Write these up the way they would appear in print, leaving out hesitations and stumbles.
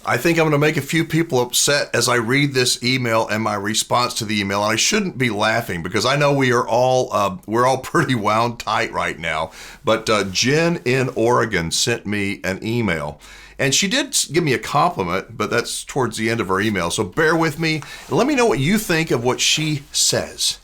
I think I'm going to make a few people upset as I read this email and my response to the email. And I shouldn't be laughing because I know we're all pretty wound tight right now. But Jen in Oregon sent me an email. And she did give me a compliment, but that's towards the end of her email. So bear with me and let me know what you think of what she says.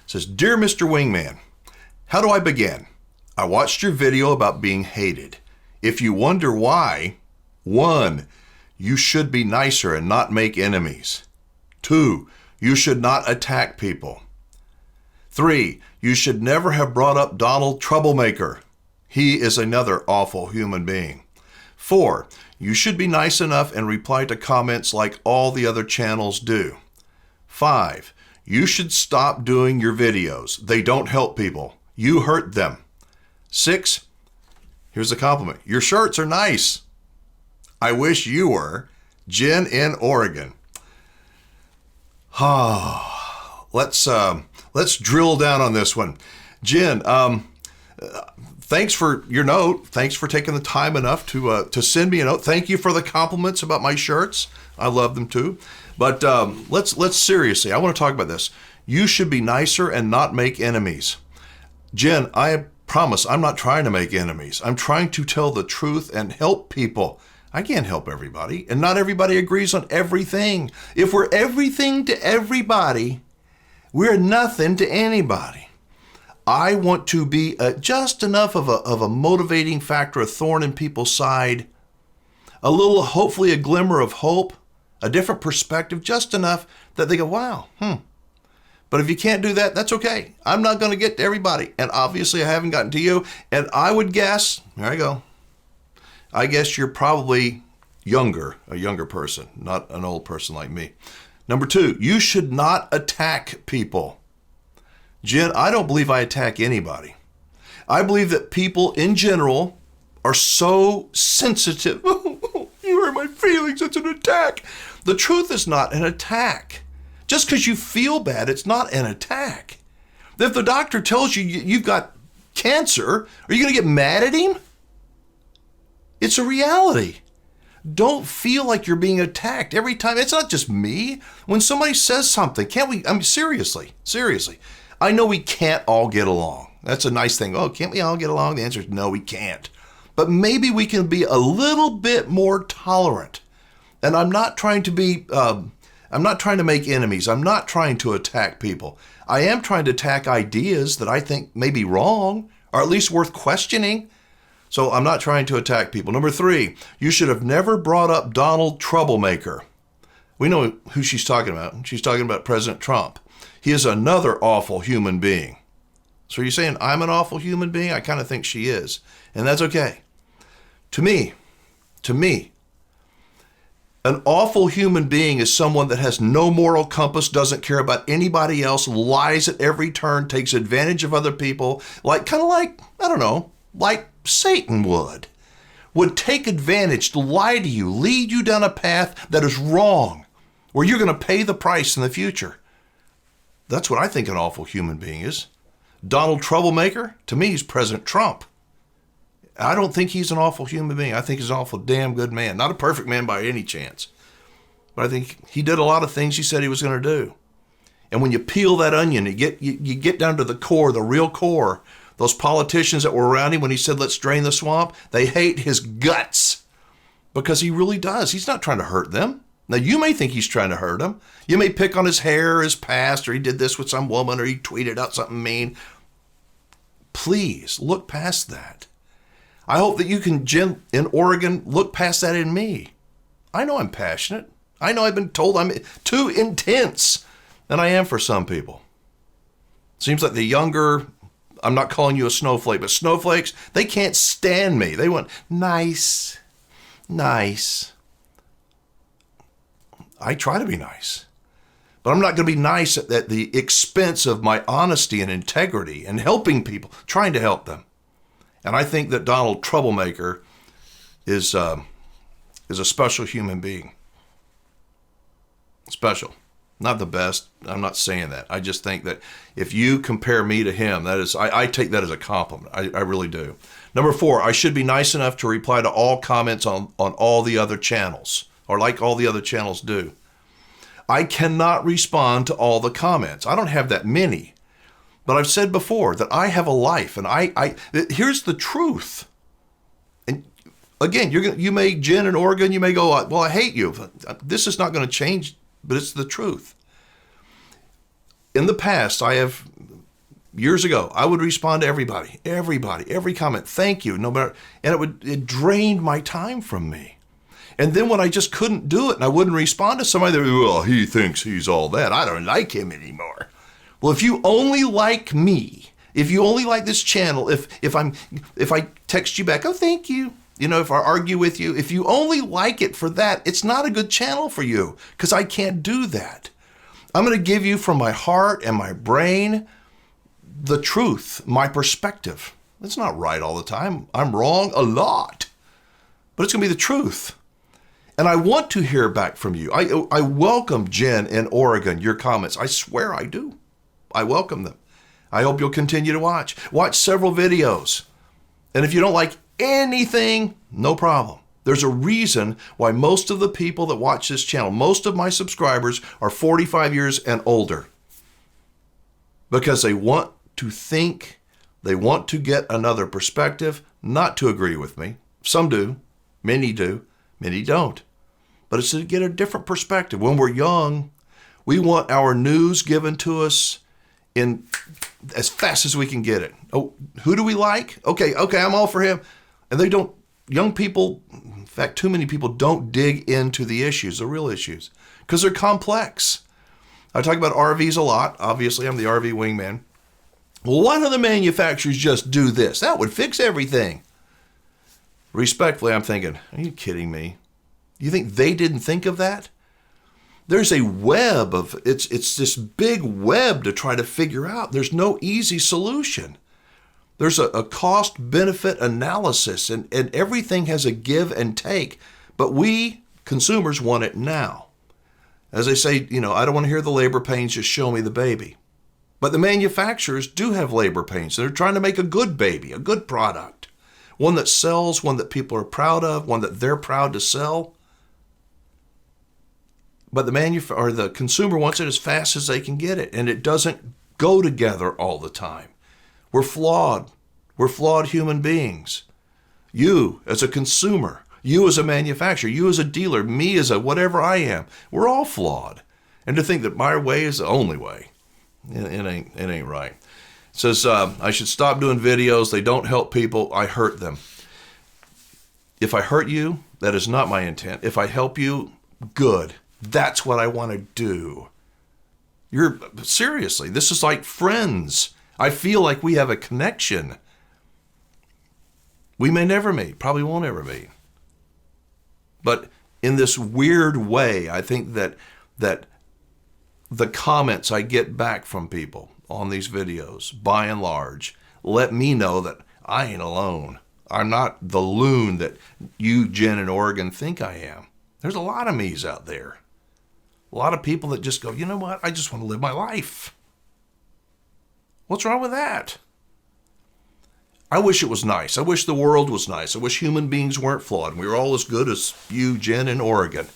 It says, "Dear Mr. Wingman, how do I begin? I watched your video about being hated. If you wonder why, 1, you should be nicer and not make enemies. 2, you should not attack people. 3, you should never have brought up Donald Troublemaker. He is another awful human being. 4, you should be nice enough and reply to comments like all the other channels do. 5, you should stop doing your videos. They don't help people. You hurt them. 6, here's a compliment. Your shirts are nice. I wish you were. Jen in Oregon." Let's drill down on this one. Jen, thanks for your note. Thanks for taking the time enough to send me a note. Thank you for the compliments about my shirts. I love them too. But let's seriously, I want to talk about this. You should be nicer and not make enemies. Jen, I promise I'm not trying to make enemies. I'm trying to tell the truth and help people. I can't help everybody, and not everybody agrees on everything. If we're everything to everybody, we're nothing to anybody. I want to be just enough of a motivating factor, a thorn in people's side, a little, hopefully a glimmer of hope, a different perspective, just enough that they go, wow, But if you can't do that, that's okay. I'm not going to get to everybody, and obviously I haven't gotten to you, and I would guess, there I go, I guess you're probably a younger person, not an old person like me. Number 2, you should not attack people. Jen, I don't believe I attack anybody. I believe that people in general are so sensitive. You hurt my feelings, it's an attack. The truth is not an attack. Just because you feel bad, it's not an attack. If the doctor tells you you've got cancer, are you going to get mad at him? It's a reality. Don't feel like you're being attacked every time. It's not just me. When somebody says something, can't we, seriously. I know we can't all get along. That's a nice thing. Oh, can't we all get along? The answer is no, we can't. But maybe we can be a little bit more tolerant. And I'm not trying to make enemies. I'm not trying to attack people. I am trying to attack ideas that I think may be wrong, or at least worth questioning. So I'm not trying to attack people. Number 3, you should have never brought up Donald Troublemaker. We know who she's talking about. She's talking about President Trump. He is another awful human being. So are you saying I'm an awful human being? I kind of think she is. And that's okay. To me, an awful human being is someone that has no moral compass, doesn't care about anybody else, lies at every turn, takes advantage of other people, like Satan would take advantage to lie to you, lead you down a path that is wrong, where you're going to pay the price in the future. That's what I think an awful human being is. Donald Troublemaker, to me, is President Trump. I don't think he's an awful human being. I think he's an awful damn good man. Not a perfect man by any chance. But I think he did a lot of things he said he was going to do. And when you peel that onion, you get down to the core, the real core. Those politicians that were around him when he said, let's drain the swamp, they hate his guts because he really does. He's not trying to hurt them. Now, you may think he's trying to hurt them. You may pick on his hair, his past, or he did this with some woman, or he tweeted out something mean. Please look past that. I hope that you can, Jen in Oregon, look past that in me. I know I'm passionate. I know I've been told I'm too intense than I am for some people. Seems like the younger, I'm not calling you a snowflake, but snowflakes, they can't stand me. They want nice. I try to be nice, but I'm not going to be nice at the expense of my honesty and integrity and helping people, trying to help them. And I think that Donald Troublemaker is a special human being. Special. Not the best. I'm not saying that. I just think that if you compare me to him, that is, I take that as a compliment. I really do. Number 4, I should be nice enough to reply to all comments on all the other channels. or like all the other channels do. I cannot respond to all the comments. I don't have that many. But I've said before that I have a life, and here's the truth. And again, you may, Jen in Oregon, you may go, well, I hate you. This is not going to change, but it's the truth. In the past, years ago, I would respond to everybody, every comment, thank you, no matter, and it drained my time from me. And then when I just couldn't do it and I wouldn't respond to somebody, they'd be, well, he thinks he's all that. I don't like him anymore. Well, if you only like me, if you only like this channel, if I text you back, oh, thank you, if I argue with you, if you only like it for that, it's not a good channel for you, because I can't do that. I'm going to give you from my heart and my brain the truth, my perspective. It's not right all the time. I'm wrong a lot, but it's going to be the truth. And I want to hear back from you. I welcome, Jen in Oregon, your comments. I swear I do. I welcome them. I hope you'll continue to watch. Watch several videos. And if you don't like anything, no problem. There's a reason why most of the people that watch this channel, most of my subscribers are 45 years and older. Because they want to think, they want to get another perspective, not to agree with me. Some do, many don't. But it's to get a different perspective. When we're young, we want our news given to us in as fast as we can get it. Oh, who do we like? Okay, I'm all for him. And young people, in fact, too many people don't dig into the issues, the real issues, because they're complex. I talk about RVs a lot. Obviously, I'm the RV Wingman. Well, why don't the manufacturers just do this? That would fix everything. Respectfully, I'm thinking, are you kidding me? You think they didn't think of that? There's a web it's this big web to try to figure out. There's no easy solution. There's a cost-benefit analysis, and everything has a give and take. But we, consumers, want it now. As I say, I don't want to hear the labor pains, just show me the baby. But the manufacturers do have labor pains. They're trying to make a good baby, a good product. One that sells, one that people are proud of, one that they're proud to sell. But the consumer wants it as fast as they can get it, and it doesn't go together all the time. We're flawed. We're flawed human beings. You as a consumer, you as a manufacturer, you as a dealer, me as a whatever I am, we're all flawed. And to think that my way is the only way, it ain't right. It says I should stop doing videos. They don't help people. I hurt them. If I hurt you, that is not my intent. If I help you, good. That's what I want to do. Seriously, this is like friends. I feel like we have a connection. We may never meet, probably won't ever meet. But in this weird way, I think that the comments I get back from people on these videos, by and large, let me know that I ain't alone. I'm not the loon that you, Jen, in Oregon think I am. There's a lot of me's out there. A lot of people that just go, you know what? I just want to live my life. What's wrong with that? I wish it was nice. I wish the world was nice. I wish human beings weren't flawed. We were all as good as you, Jen, in Oregon.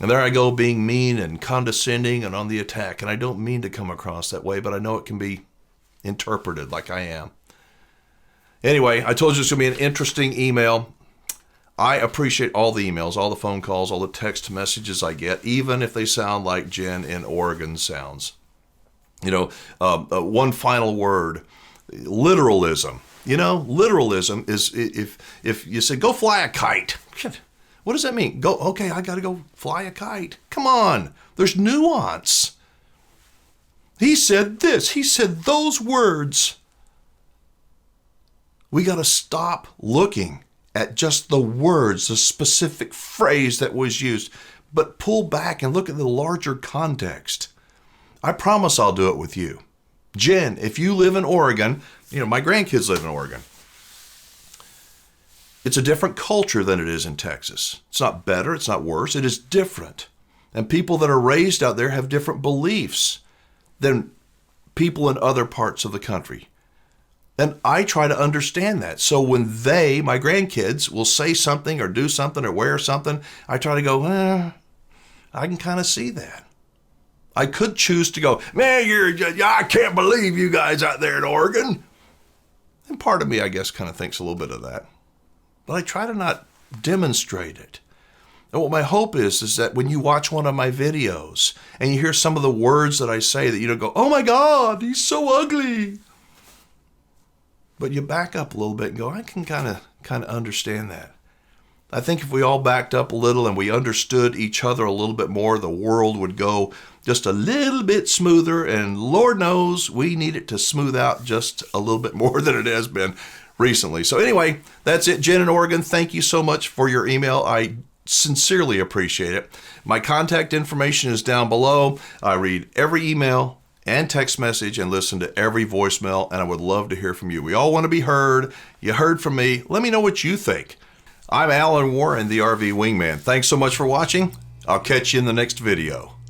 And there I go being mean and condescending and on the attack. And I don't mean to come across that way, but I know it can be interpreted like I am. Anyway, I told you it's going to be an interesting email. I appreciate all the emails, all the phone calls, all the text messages I get, even if they sound like Jen in Oregon sounds. One final word, literalism. Literalism is if you say, go fly a kite. What does that mean? Okay, I got to go fly a kite. Come on, there's nuance. He said this, he said those words. We got to stop looking at just the words, the specific phrase that was used, but pull back and look at the larger context. I promise I'll do it with you. Jen, if you live in Oregon, my grandkids live in Oregon. It's a different culture than it is in Texas. It's not better, it's not worse, it is different. And people that are raised out there have different beliefs than people in other parts of the country. And I try to understand that. So when my grandkids, will say something or do something or wear something, I try to go, I can kind of see that. I could choose to go, man, I can't believe you guys out there in Oregon. And part of me, I guess, kind of thinks a little bit of that. But I try to not demonstrate it. And what my hope is that when you watch one of my videos and you hear some of the words that I say, that you don't go, oh my God, he's so ugly. But you back up a little bit and go, I can kind of understand that. I think if we all backed up a little and we understood each other a little bit more, the world would go just a little bit smoother. And Lord knows we need it to smooth out just a little bit more than it has been recently. So anyway, that's it. Jen in Oregon, thank you so much for your email. I sincerely appreciate it. My contact information is down below. I read every email and text message and listen to every voicemail, and I would love to hear from you. We all want to be heard. You heard from me. Let me know what you think. I'm Alan Warren, the RV Wingman. Thanks so much for watching. I'll catch you in the next video.